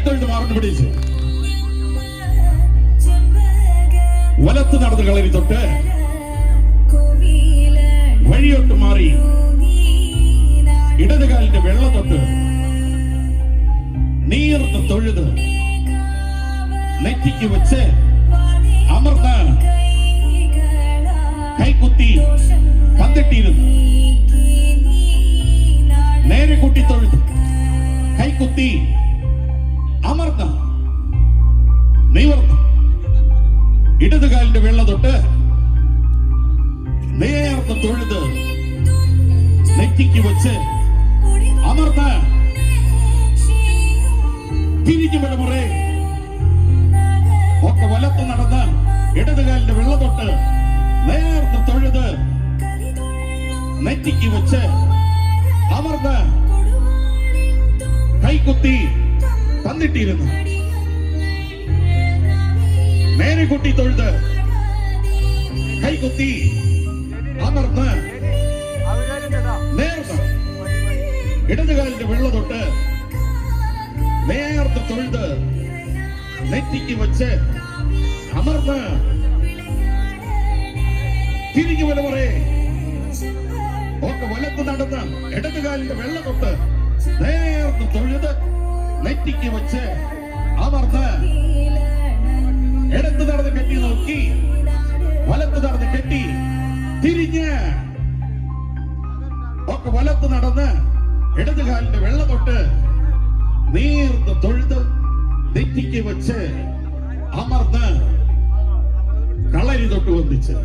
തൊഴുത് മാറന്ന് പിടിച്ച് വലത്ത് നടന്ന് കളരി തൊട്ട് വഴിയോട്ട് മാറി ഇടതുകാലിന്റെ വെള്ള തൊട്ട് നീർന്ന് തൊഴുത് നെറ്റിക്ക് വെച്ച് അമർന്ന് കൈകുത്തി പന്തിട്ടിരുന്നു നേരെ കൂട്ടി തൊഴുത് കൈകുത്തി അമർന്ന് നിവർന്ന് ഇടതുകാലിന്റെ വെള്ള തൊട്ട് നേർന്ന് തൊഴുത് നെറ്റിക്ക് വെച്ച് അമർന്ന് തിരിഞ്ഞു വലമുറേ ഒക്കെ വലത്ത് നടന്ന് ഇടതുകാലിന്റെ വെള്ള തൊട്ട് നേർന്ന് തൊഴുത് നെറ്റിക്ക് വെച്ച് അമർന്ന് കൈകുത്തി തന്നിട്ടിരുന്നു നേരെ കുട്ടി തൊഴുത് കൈകുത്തി അമർന്ന് നേർന്ന് ഇടതുകാലിന്റെ വെള്ള തൊട്ട് നേർന്ന് തൊഴുത് നെറ്റിക്ക് വെച്ച് അമർന്ന് തിരിഞ്ഞു വലമുറേ ഒക്കെ വലത്ത് നടന്ന് ഇടതുകാലിന്റെ വെള്ള തൊട്ട് നേർന്ന് തൊഴുത് നെറ്റിക്ക് വെച്ച് അമർന്ന് ഇടത്ത് നടന്ന് കെട്ടി നോക്കി വലത്ത് നടന്ന് കെട്ടി തിരിഞ്ഞ് ഒക്കെ വലത്ത് നടന്ന് ഇടതുകാലിന്റെ വെള്ള തൊട്ട് നീർന്ന് തൊഴുത് നെറ്റിക്ക് വെച്ച് അമർന്ന് കളരി തൊട്ട് വന്നിച്ച്